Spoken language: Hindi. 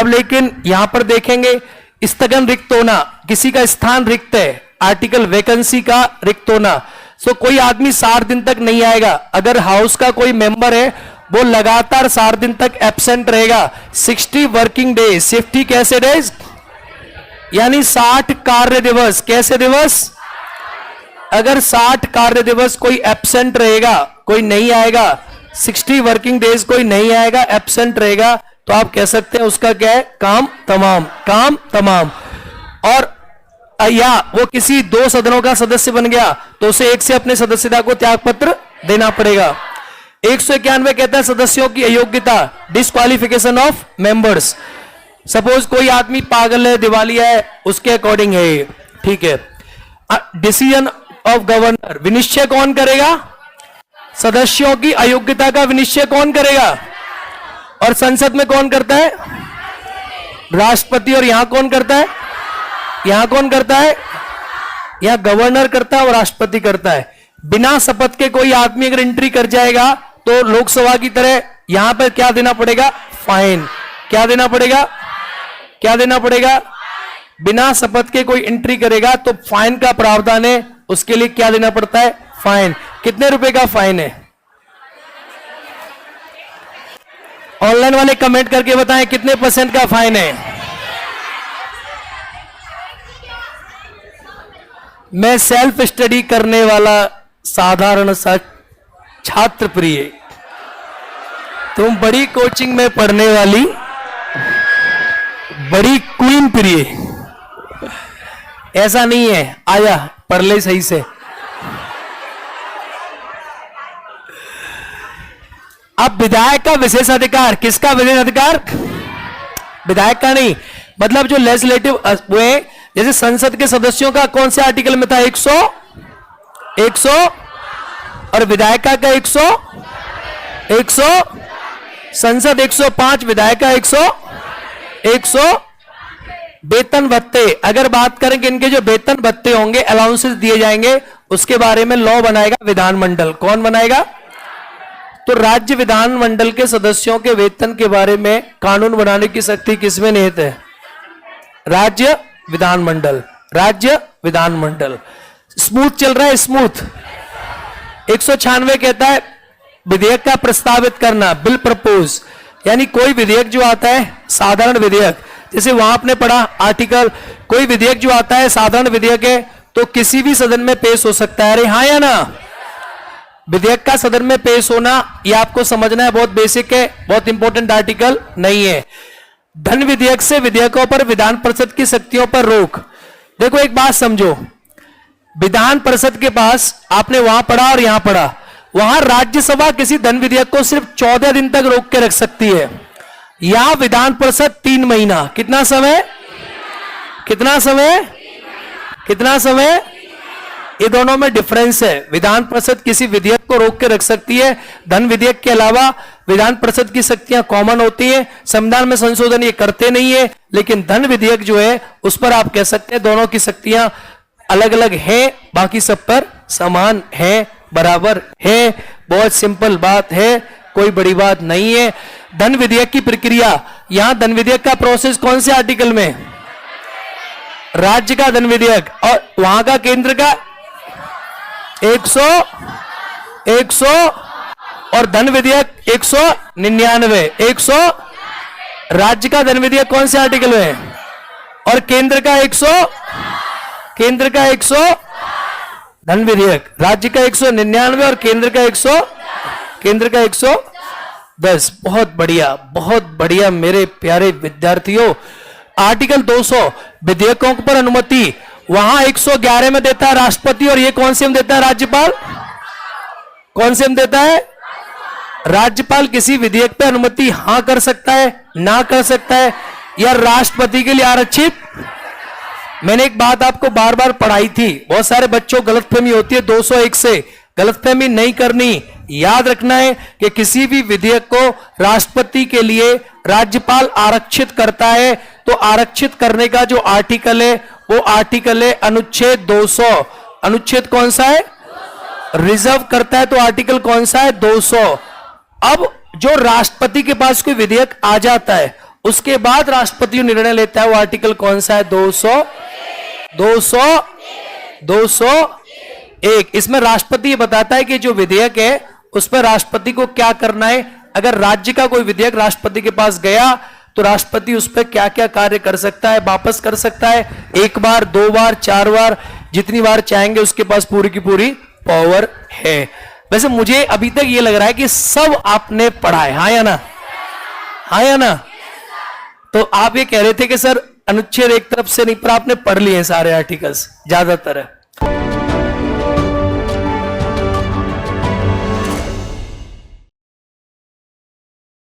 अब लेकिन यहां पर देखेंगे स्थगन रिक्त होना, किसी का स्थान रिक्त है, आर्टिकल वैकेंसी का रिक्त होना। सो कोई आदमी 60 दिन तक नहीं आएगा। अगर हाउस का कोई मेंबर है वो लगातार 60 दिन तक एब्सेंट रहेगा। 60 वर्किंग डेज, 50 कैसे डेज, यानी 60 कार्य दिवस। कैसे दिवस? अगर 60 कार्य दिवस कोई एब्सेंट रहेगा, कोई नहीं आएगा, 60 वर्किंग डेज कोई नहीं आएगा, एब्सेंट रहेगा, तो आप कह सकते हैं उसका क्या है, काम तमाम, काम तमाम। और या वो किसी 2 सदनों का सदस्य बन गया तो उसे एक से अपने सदस्यता को त्याग पत्र देना पड़ेगा। 191 कहता है सदस्यों की अयोग्यता, डिस्क्वालिफिकेशन ऑफ मेंबर्स। सपोज कोई आदमी पागल है, दिवालिया है, उसके अकॉर्डिंग है ये, ठीक है। डिसीजन ऑफ गवर्नर, विनिश्चय कौन करेगा? सदस्यों की अयोग्यता का विनिश्चय कौन करेगा? और संसद में कौन करता है? राष्ट्रपति। और यहां कौन करता है? यहां कौन करता है? यहां गवर्नर करता है और राष्ट्रपति करता है। बिना शपथ के कोई आदमी अगर एंट्री कर जाएगा तो लोकसभा की तरह यहां पर क्या देना पड़ेगा? फाइन। क्या देना पड़ेगा? क्या देना पड़ेगा? बिना शपथ के कोई एंट्री करेगा तो फाइन का प्रावधान है, उसके लिए क्या देना पड़ता है? फाइन। कितने रुपए का फाइन है? ऑनलाइन वाले कमेंट करके बताएं कितने % का फाइन है। मैं सेल्फ स्टडी करने वाला साधारण सा छात्र प्रिय, तुम बड़ी कोचिंग में पढ़ने वाली बड़ी क्वीन प्रिय। ऐसा नहीं है, आया पढ़ ले सही से। अब विधायक का विशेष अधिकार, किसका विशेष अधिकार? विधायक का नहीं, मतलब जो लेजिस्लेटिव हुए, जैसे संसद के सदस्यों का कौन से आर्टिकल में था? 100 और विधायक का 100 संसद 105, विधायक का 100 वेतन भत्ते। अगर बात करें कि इनके जो वेतन भत्ते होंगे, अलाउंसेस दिए जाएंगे, उसके बारे में लॉ बनाएगा विधानमंडल। कौन बनाएगा? तो राज्य विधानमंडल के सदस्यों के वेतन के बारे में कानून बनाने की शक्ति किसमें निहित है? राज्य विधानमंडल। राज्य विधानमंडल। स्मूथ चल रहा है, स्मूथ। 196 कहता है विधेयक का प्रस्तावित करना, बिल प्रपोज, यानी कोई विधेयक जो आता है, साधारण विधेयक, जैसे वहां आपने पढ़ा आर्टिकल, कोई विधेयक जो आता है साधारण विधेयक है तो किसी भी सदन में पेश हो सकता है। अरे हाँ या ना? विधेयक का सदन में पेश होना यह आपको समझना है, बहुत बेसिक है, बहुत इंपॉर्टेंट आर्टिकल नहीं है। धन विधेयक से विधेयकों पर विधान परिषद की शक्तियों पर रोक। देखो एक बात समझो, विधान परिषद के पास आपने वहां पढ़ा और यहां पढ़ा, वहां राज्यसभा किसी धन विधेयक को सिर्फ 14 दिन तक रोक के रख सकती है, यहां विधान परिषद 3 महीना। कितना समय? कितना समय? कितना समय? ये दोनों में डिफरेंस है। विधान परिषद किसी विधेयक को रोक के रख सकती है, धन विधेयक के अलावा विधान परिषद की शक्तियां कॉमन होती हैं। संविधान में संशोधन ये करते नहीं है, लेकिन धन विधेयक जो है उस पर आप कह सकते हैं दोनों की शक्तियां अलग अलग हैं, बाकी सब पर समान है, बराबर है। बहुत सिंपल बात है, कोई बड़ी बात नहीं है। धन विधेयक की प्रक्रिया, यहां धन विधेयक का प्रोसेस कौन से आर्टिकल में? राज्य का धन विधेयक, और वहां का केंद्र का 100 और धन विधेयक 199। 100 राज्य का धन विधेयक कौन से आर्टिकल में? और केंद्र का 100 धन विधेयक, राज्य का 199 और केंद्र का 110। बहुत बढ़िया मेरे प्यारे विद्यार्थियों। आर्टिकल 200 विधेयकों पर अनुमति, वहां 111 में देता है राष्ट्रपति, और ये कौन से में देता है? राज्यपाल। कौन से में देता है? राज्यपाल किसी विधेयक पर अनुमति हां कर सकता है, ना कर सकता है, या राष्ट्रपति के लिए आरक्षित। मैंने एक बात आपको बार बार पढ़ाई थी, बहुत सारे बच्चों गलतफहमी होती है 201 से, गलतफहमी नहीं करनी। याद रखना है कि किसी भी विधेयक को राष्ट्रपति के लिए राज्यपाल आरक्षित करता है, तो आरक्षित करने का जो आर्टिकल है वो आर्टिकल है अनुच्छेद 200। अनुच्छेद कौन सा है? रिजर्व करता है, तो आर्टिकल कौन सा है? 200। अब जो राष्ट्रपति के पास कोई विधेयक आ जाता है उसके बाद राष्ट्रपति निर्णय लेता है। वो आर्टिकल कौन सा है? 201। इसमें राष्ट्रपति ये बताता है कि जो विधेयक है उस पर राष्ट्रपति को क्या करना है। अगर राज्य का कोई विधेयक राष्ट्रपति के पास गया तो राष्ट्रपति उस पर क्या क्या कार्य कर सकता है, वापस कर सकता है, 1 बार, 2 बार, 4 बार, जितनी बार चाहेंगे उसके पास पूरी की पूरी पावर है। वैसे मुझे अभी तक ये लग रहा है कि सब आपने पढ़ा है, हाँ या ना? हाँ या ना? तो आप ये कह रहे थे कि सर अनुच्छेद 1 तरफ से नहीं, पर आपने पढ़ लिए हैं सारे आर्टिकल्स ज्यादातर।